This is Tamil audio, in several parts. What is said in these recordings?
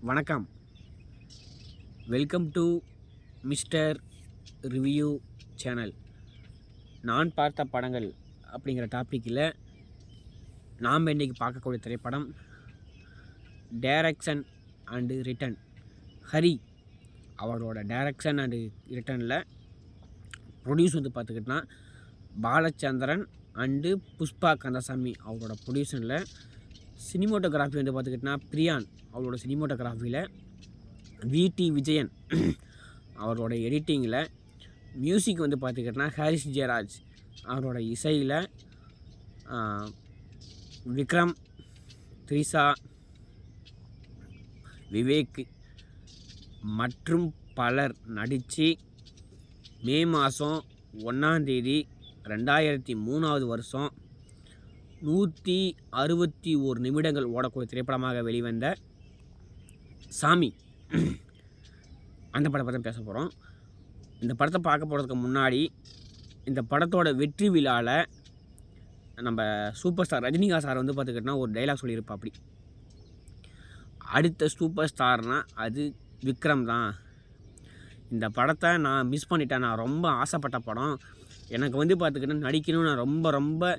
வணக்கம். Welcome to mister review channel. நான் பார்த்த படங்கள் அப்படிங்கிற டாப்பிக்கில் நாம் இன்றைக்கி பார்க்கக்கூடிய திரைப்படம் டைரக்ஷன் அண்டு ரிட்டன். ஹரி அவரோட டைரக்ஷன் அண்டு ரிட்டனில் ப்ரொடியூஸ் பார்த்துக்கிட்டோன்னா பாலச்சந்திரன் அண்டு புஷ்பா கந்தசாமி அவரோட ப்ரொடியூஷனில், சினிமோட்டோகிராஃபி பார்த்துக்கிட்டோன்னா பிரியான் அவரோட சினிமோட்டோகிராஃபியில், விடி விஜயன் அவரோட எடிட்டிங்கில், மியூசிக் பார்த்துக்கிட்டோன்னா ஹாரிஸ் ஜெயராஜ் அவரோட இசையில், விக்ரம், த்ரிஷா, விவேக் மற்றும் பலர் நடித்து மே மாதம் 1 2003 161 நிமிடங்கள் ஓடக்கூடிய திரைப்படமாக வெளிவந்த சாமி, அந்த படத்தை பற்றி பேச போகிறோம். இந்த படத்தை பார்க்க போகிறதுக்கு முன்னாடி இந்த படத்தோட வெற்றி விழாவில் நம்ம சூப்பர் ஸ்டார் ரஜினிகாந்த் சார் பார்த்துக்கிட்டோன்னா ஒரு டைலாக் சொல்லியிருப்பா. அப்படி அடுத்த சூப்பர் ஸ்டார்னால் அது விக்ரம் தான். இந்த படத்தை நான் மிஸ் பண்ணிட்டேன். நான் ரொம்ப ஆசைப்பட்ட படம். எனக்கு பார்த்துக்கிட்டேன்னா நடிக்கணும்னு நான் ரொம்ப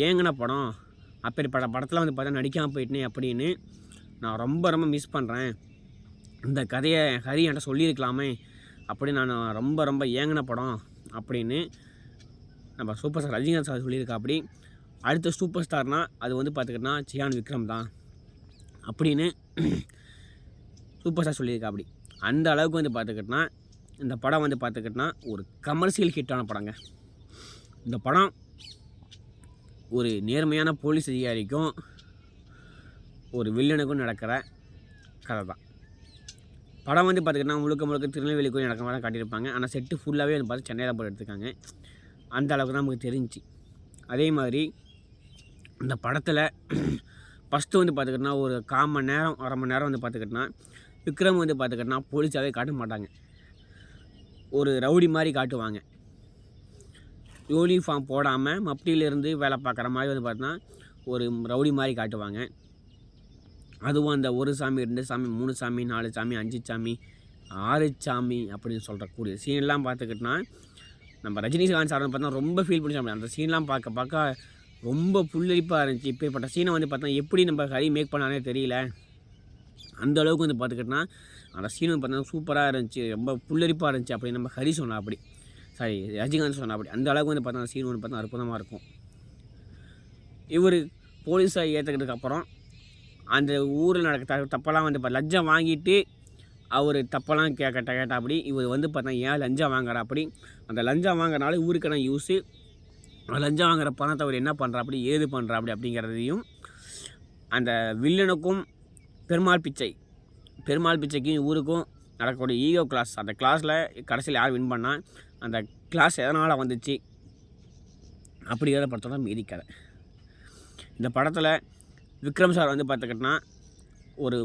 ஏங்கின படம். அப்பேற்பட்ட படத்தில் பார்த்தா நடிக்காமல் போயிட்டேனே அப்படின்னு நான் ரொம்ப மிஸ் பண்ணுறேன். இந்த கதையை ஹரி என்கிட்ட சொல்லியிருக்கலாமே அப்படின்னு நான் ரொம்ப ஏங்கின படம் அப்படின்னு நம்ம சூப்பர் ஸ்டார் ரஜினிகாந்த் சார் சொல்லியிருக்கா. அப்படி அடுத்த சூப்பர் ஸ்டார்னால் அது பார்த்துக்கிட்டோன்னா சியான் விக்ரம் தான் அப்படின்னு சூப்பர் ஸ்டார் சொல்லியிருக்கா. அப்படி அந்த அளவுக்கு பார்த்துக்கிட்டோன்னா இந்த படம் பார்த்துக்கிட்டோன்னா ஒரு கமர்ஷியல் ஹிட்டான படங்க. இந்த படம் ஒரு நேர்மையான போலீஸ் அதிகாரிக்கும் ஒரு வில்லனுக்கும் நடக்கிற கதை தான். படம் பார்த்துக்கிட்டோன்னா முழுக்க திருநெல்வேலிக்கும் நடக்கிற மாதிரி காட்டியிருப்பாங்க. ஆனால் செட்டு ஃபுல்லாகவே பார்த்து சென்னையில் போட்டு எடுத்துருக்காங்க. அந்த அளவுக்கு தான் நமக்கு தெரிஞ்சிச்சு. அதே மாதிரி இந்த படத்தில் ஃபஸ்ட்டு பார்த்துக்கிட்டோன்னா ஒரு 1/4 மணி நேரம் 1/2 மணி நேரம் பார்த்துக்கிட்டோன்னா விக்ரம் பார்த்துக்கிட்டோன்னா போலீஸாகவே காட்ட மாட்டாங்க. ஒரு ரவுடி மாதிரி காட்டுவாங்க. யூனிஃபார்ம் போடாமல் மப்டியிலேருந்து வேலை பார்க்குற மாதிரி பார்த்தோன்னா ஒரு ரவுடி மாதிரி காட்டுவாங்க. அதுவும் அந்த 1 சாமி 2 சாமி 3 சாமி 4 சாமி 5 சாமி 6 சாமி அப்படின்னு சொல்கிறக்கூடிய சீன்லாம் பார்த்துக்கிட்டோன்னா நம்ம ரஜினிகாந்த் சார் பார்த்தா ரொம்ப ஃபீல் பண்ணி சாப்பிட. அந்த சீன்லாம் பார்க்க ரொம்ப புல்லரிப்பாக இருந்துச்சு. இப்போப்பட்ட சீனை பார்த்தா எப்படி நம்ம ஹரி மேக் பண்ணானே தெரியல. அந்த அளவுக்கு பார்த்துக்கிட்டோன்னா அந்த சீன் பார்த்தா சூப்பராக இருந்துச்சு, ரொம்ப புல்லரிப்பாக இருந்துச்சு அப்படின்னு நம்ம ஹரி சொன்னா. அப்படி ரஜினிகாந்த் சொன்னா. அப்படி அந்த அளவுக்கு பார்த்தா அந்த சீன் பார்த்தா அற்புதமாக இருக்கும். இவர் போலீஸாக ஏற்றுக்கிட்டதுக்கு அப்புறம் அந்த ஊரில் நடக்க தப்பெல்லாம் இப்போ லஞ்சம் வாங்கிட்டு அவர் தப்பெல்லாம் கேட்டா அப்படி இவர் பார்த்தா ஏன் லஞ்சம் வாங்குறா அப்படி அந்த லஞ்சம் வாங்குறனால ஊருக்கான யூஸு, லஞ்சம் வாங்குற பணத்தை அவர் என்ன பண்ணுறா அப்படி ஏது பண்ணுறா அப்படிங்கிறதையும், அந்த வில்லனுக்கும் பெருமாள் பிச்சைக்கும் ஊருக்கும் நடக்கக்கூடிய ஈகோ கிளாஸ், அந்த கிளாஸில் கடைசியில் யார் வின் பண்ணால், அந்த கிளாஸ் எதனால் வந்துச்சு அப்படிங்கிற படத்தோட மீதி கதை. இந்த படத்தில் விக்ரம் சார் பார்த்துக்கிட்டோன்னா ஒரு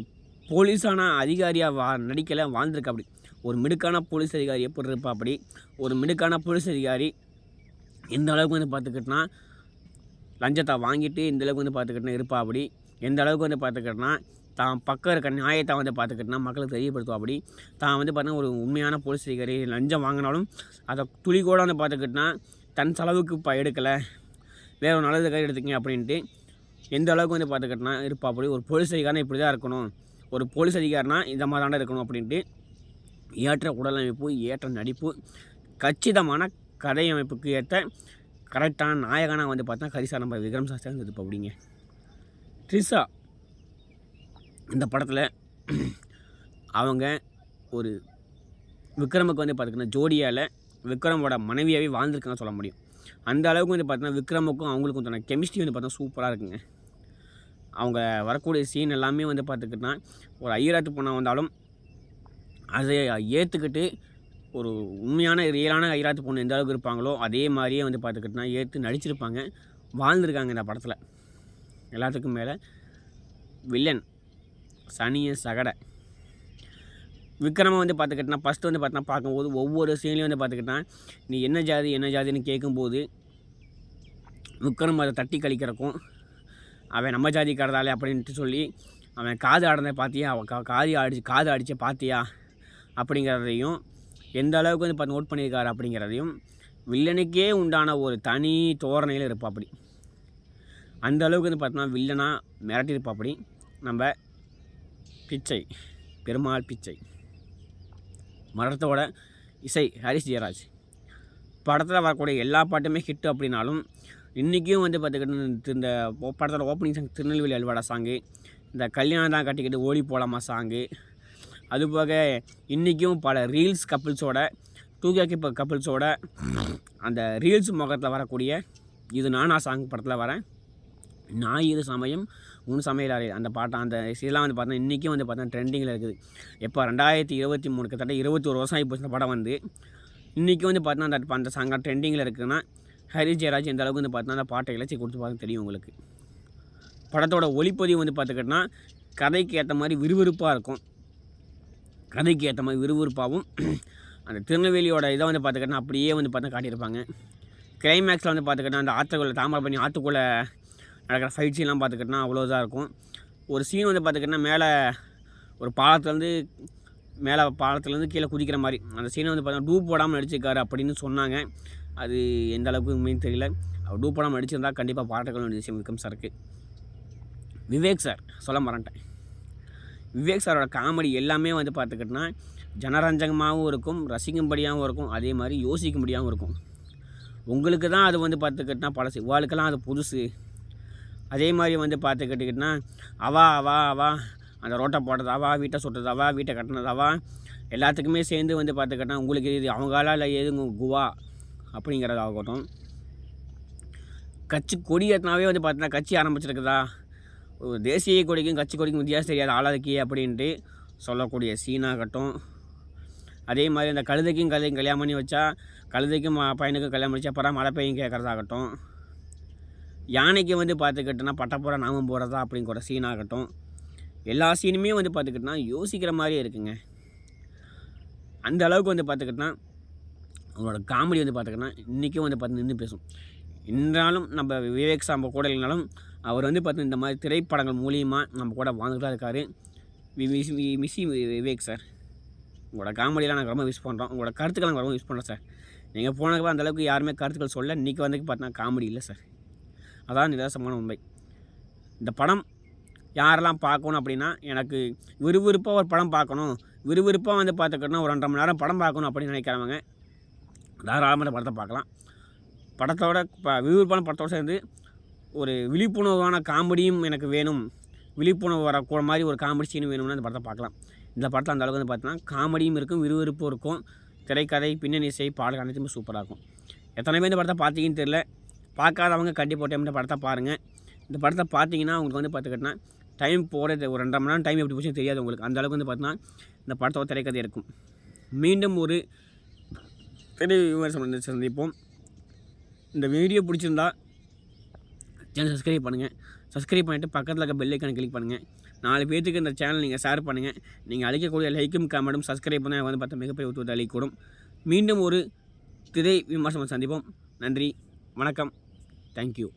போலீஸான அதிகாரியாக நடிக்கலை, வாழ்ந்திருக்கா. அப்படி ஒரு மிடுக்கான போலீஸ் அதிகாரி எப்படி இருப்பா. அப்படி ஒரு மிடுக்கான போலீஸ் அதிகாரி எந்த அளவுக்கு பார்த்துக்கிட்டோன்னா லஞ்சத்தை வாங்கிட்டு இந்த அளவுக்கு பார்த்துக்கிட்டோன்னா இருப்பா. அப்படி எந்த அளவுக்கு பார்த்துக்கிட்டோன்னா தான் பக்கம் இருக்க நியாயத்தை பார்த்துக்கிட்டோன்னா மக்களுக்கு தெரியப்படுத்துவா. அப்படி தான் பார்த்தீங்கன்னா ஒரு உண்மையான போலீஸ் அதிகாரி. லஞ்சம் வாங்கினாலும் அதை துளி கூட பார்த்துக்கிட்டோன்னா தன் செலவுக்கு எடுக்கலை, வேறு ஒரு நல்லது கை எடுத்துக்கிங்க அப்படின்ட்டு எந்த அளவுக்கு பார்த்துக்கிட்டோன்னா இருப்பா. அப்படி ஒரு போலீஸ் அதிகாரினா இப்படி தான் இருக்கணும், ஒரு போலீஸ் அதிகாரினா இந்த மாதிரி தாண்டா இருக்கணும் அப்படின்ட்டு ஏற்ற உடலமைப்பு, ஏற்ற நடிப்பு, கச்சிதமான கதை அமைப்புக்கு ஏற்ற கரெக்டான நாயகனாக பார்த்தா ஹரிசார் நம்ம விக்ரம் சார் இருப்பா. அப்படிங்க த்ரிஷா இந்த படத்தில் அவங்க ஒரு விக்ரமுக்கு பார்த்திங்கன்னா ஜோடியால் விக்ரமோட மனைவியாகவே வாழ்ந்துருக்காங்க சொல்ல முடியும். அந்த அளவுக்கு பார்த்தீங்கன்னா விக்ரமுக்கும் அவங்களுக்கும் தோண கெமிஸ்ட்ரி பார்த்தா சூப்பராக இருக்குங்க. அவங்க வரக்கூடிய சீன் எல்லாமே பார்த்துக்கிட்டோன்னா ஒரு ஐயராத்து பொண்ணாக வந்தாலும் அதை ஏற்றுக்கிட்டு ஒரு உண்மையான ரியலான ஐயராத்து பொண்ணு எந்த அளவுக்கு இருப்பாங்களோ அதே மாதிரியே பார்த்துக்கிட்டோன்னா ஏற்று நடிச்சிருப்பாங்க, வாழ்ந்துருக்காங்க இந்த படத்தில். எல்லாத்துக்கும் மேலே வில்லன் சனிய சகடை விக்ரமை பார்த்துக்கிட்டோன்னா ஃபஸ்ட்டு பார்த்தீங்கன்னா பார்க்கும்போது ஒவ்வொரு சீன்லேயும் பார்த்துக்கிட்டா நீ என்ன ஜாதின்னு கேட்கும்போது விக்ரம் அதை தட்டி கழிக்கிறக்கும் அவன் நம்ம ஜாதிக்காரதாலே அப்படின்ட்டு சொல்லி அவன் காது ஆடினதை பார்த்தியா, அவன் காது அடித்து பார்த்தியா அப்படிங்கிறதையும் எந்த அளவுக்கு வந்து நோட் பண்ணியிருக்காரு அப்படிங்கிறதையும் வில்லனுக்கே உண்டான ஒரு தனி தோரணையில் இருப்பாப்படி. அந்த அளவுக்கு வந்து பார்த்தோன்னா வில்லனாக மிரட்டியிருப்பாப்படி நம்ம பிச்சை, பெருமாள் பிச்சை. படத்தோட இசை ஹரிஷ் ஜெயராஜ். படத்தில் வரக்கூடிய எல்லா பாட்டுமே ஹிட்டு அப்படின்னாலும் இன்றைக்கும் வந்து பார்த்துக்கிட்டு இந்த படத்தோட ஓப்பனிங் சாங் திருநெல்வேலி அல்வாடா சாங்கு, இந்த கல்யாணம் தான் கட்டிக்கிட்டு ஓடி போகலாமா சாங்கு, அதுபோக இன்றைக்கும் பல ரீல்ஸ் கப்பிள்ஸோட 2K கப்பிள்ஸோட அந்த ரீல்ஸ் முகத்தில் வரக்கூடிய இது நானா சாங் படத்தில் வரேன் நான் இது சமயம் உன் சமையல் அந்த பாட்டை அந்த இதெல்லாம் வந்து பார்த்தா இன்றைக்கும் வந்து பார்த்தா ட்ரெண்டிங்கில் இருக்குது. எப்போ 2023 கிட்டத்தட்ட 21 வருஷம் ஆகி போச்சு இந்த படம் வந்து. இன்றைக்கி வந்து பார்த்தீங்கன்னா அந்த சாங்காக ட்ரெண்டிங்கில் இருக்குதுன்னா ஹரிஷ் ஜெயராஜ் எந்த அளவுக்கு வந்து பார்த்தீங்கன்னா அந்த பாட்டை இலச்சி கொடுத்து பார்த்து தெரியும் உங்களுக்கு. படத்தோட ஒளிப்பதிவு வந்து பார்த்துக்கிட்டோன்னா கதைக்கு ஏற்ற மாதிரி விறுவிறுப்பாக இருக்கும். கதைக்கு ஏற்ற மாதிரி விறுவிறுப்பாகவும் அந்த திருநெல்வேலியோட இதை வந்து பார்த்துக்கிட்டோன்னா அப்படியே வந்து பார்த்தா காட்டியிருப்பாங்க. கிளைமேக்ஸில் வந்து பார்த்துக்கிட்டோன்னா அந்த ஆற்றுக்குள்ளே தாமிரபரணி ஆற்றுக்குள்ளே நடக்கிற ஃபைட் சீன்லாம் பார்த்துக்கிட்டோன்னா அவ்வளோ இதாக இருக்கும். ஒரு சீன் வந்து பார்த்துக்கிட்டோன்னா மேலே ஒரு பாலத்துலேருந்து கீழே குதிக்கிற மாதிரி அந்த சீனை வந்து பார்த்தா டூப் போடாமல் நடிச்சிருக்காரு அப்படின்னு சொன்னாங்க. அது எந்த அளவுக்கு உண்மைன்னு தெரியல. அவர் டூப் போடாமல் நடிச்சிருந்தா கண்டிப்பாக பாராட்டுகள் வேண்டிய விஷயம் விக்ரம் சாருக்கு. விவேக் சார் சொல்ல மறந்துட்டேன். விவேக் சாரோட காமெடி எல்லாமே வந்து பார்த்துக்கிட்டோன்னா ஜனரஞ்சகமாகவும் இருக்கும், ரசிக்கும்படியாகவும் இருக்கும், அதே மாதிரி யோசிக்கும்படியாகவும் இருக்கும். உங்களுக்கு தான் அது வந்து பார்த்துக்கிட்டோன்னா பழசு, இவாளுக்கெல்லாம் அது புதுசு. அதே மாதிரி வந்து பார்த்துக்கிட்டிங்கன்னா அவா அந்த ரோட்டை போடுறது அவா, வீட்டை சுட்டுறது அவா, வீட்டை கட்டினது அவா, எல்லாத்துக்குமே சேர்ந்து வந்து பார்த்துக்கிட்டா உங்களுக்கு இது அவங்களா இல்லை எதுங்க குவா அப்படிங்கிறதாகட்டும். கட்சி கொடி ஏற்றினாவே வந்து பார்த்தீங்கன்னா கட்சி ஆரம்பிச்சிருக்குதா, ஒரு தேசிய கொடிக்கும் கட்சி கொடிக்கும் வித்தியாசம் தெரியாது ஆளாதுக்கே அப்படின்ட்டு சொல்லக்கூடிய சீனாகட்டும். அதே மாதிரி அந்த கழுதைக்கும் கல்யாணம் பண்ணி வச்சா கழுதைக்கும் பையனுக்கும் கல்யாணம் பண்ணிச்சா அப்புறம் மழை பெய்யும் கேட்குறதாகட்டும். யானைக்கு வந்து பார்த்துக்கிட்டோன்னா பட்டப்புற நாமம் போகிறதா அப்படிங்கிற சீனாகட்டும். எல்லா சீனுமே வந்து பார்த்துக்கிட்டோன்னா யோசிக்கிற மாதிரியே இருக்குங்க. அந்த அளவுக்கு வந்து பார்த்துக்கிட்டோன்னா அவங்களோட காமெடி வந்து பார்த்துக்கிட்டோன்னா இன்றைக்கும் வந்து பார்த்து நின்று பேசும். இருந்தாலும் நம்ம விவேக் சாம்ப கூட இல்லைனாலும் அவர் வந்து பார்த்து இந்த மாதிரி திரைப்படங்கள் மூலியமாக நம்ம கூட வாழ்ந்துட்டு தான் இருக்கார். மிஸ் விவேக் சார், உங்களோட காமெடியெலாம் நாங்கள் ரொம்ப மிஸ் பண்ணுறோம். உங்களோட கருத்துக்கள் நாங்கள் ரொம்ப மிஸ் பண்ணுறோம் சார். நீங்கள் போனதுக்கு அந்தளவுக்கு யாருமே கருத்துக்கள் சொல்ல, இன்றைக்கி வந்து பார்த்தீங்கன்னா காமெடி இல்லை சார். அதான் நிதர்சனமான உண்மை. இந்த படம் யாரெல்லாம் பார்க்கணும் அப்படின்னா, எனக்கு விறுவிறுப்பாக ஒரு படம் பார்க்கணும், விறுவிறுப்பாக வந்து பார்த்துக்கிட்டோன்னா ஒரு 2.5 மணி நேரம் படம் பார்க்கணும் அப்படின்னு நினைக்கிறவங்க தாராளமாக படத்தை பார்க்கலாம். படத்தோட விறுவிறுப்பான படத்தோடு சேர்ந்து ஒரு விழிப்புணர்வான காமெடியும் எனக்கு வேணும், விழிப்புணர்வு வரக்கூட மாதிரி ஒரு காமெடி சீனும் வேணும்னு அந்த படத்தை பார்க்கலாம். இந்த படத்தில் அந்த அளவுக்கு வந்து பார்த்தீங்கன்னா காமெடியும் இருக்கும், விறுவிறுப்பும் இருக்கும், திரைக்கதை, பின்னணி இசை, பாடல் அனைத்துமே சூப்பராக இருக்கும். எத்தனை பேர் இந்த படத்தை பார்த்தீங்கன்னு தெரியல. பார்க்காதவங்க கண்டிப்பாக டைம் இந்த படத்தை பாருங்கள். இந்த படத்தை பார்த்தீங்கன்னா உங்களுக்கு வந்து பார்த்துக்கிட்டோன்னா டைம் போகிறது ஒரு 2.5 மணி நேரம் டைம் எப்படி போச்சுன்னு தெரியாது உங்களுக்கு. அந்தளவுக்கு வந்து பார்த்தீங்கன்னா இந்த படத்தோட திரைக்கதை இருக்கும். மீண்டும் ஒரு திரை விமர்சனம் சந்திப்போம். இந்த வீடியோ பிடிச்சிருந்தா சேனல் சப்ஸ்கிரைப் பண்ணுங்கள். சப்ஸ்கிரைப் பண்ணிவிட்டு பக்கத்தில் இருக்க பெல் ஐக்கானை கிளிக் பண்ணுங்கள். 4 பேர்த்துக்கு இந்த சேனல் நீங்கள் ஷேர் பண்ணுங்கள். நீங்கள் அளிக்கக்கூடிய லைக்கும் கமெண்ட்டும் சப்ஸ்கிரைப் பண்ணால் வந்து பார்த்தா மிகப்பெரிய ஒத்துழைப்பு அளிக்கூடும். மீண்டும் ஒரு திரை விமர்சனம் சந்திப்போம். நன்றி, வணக்கம், தேங்க்யூ.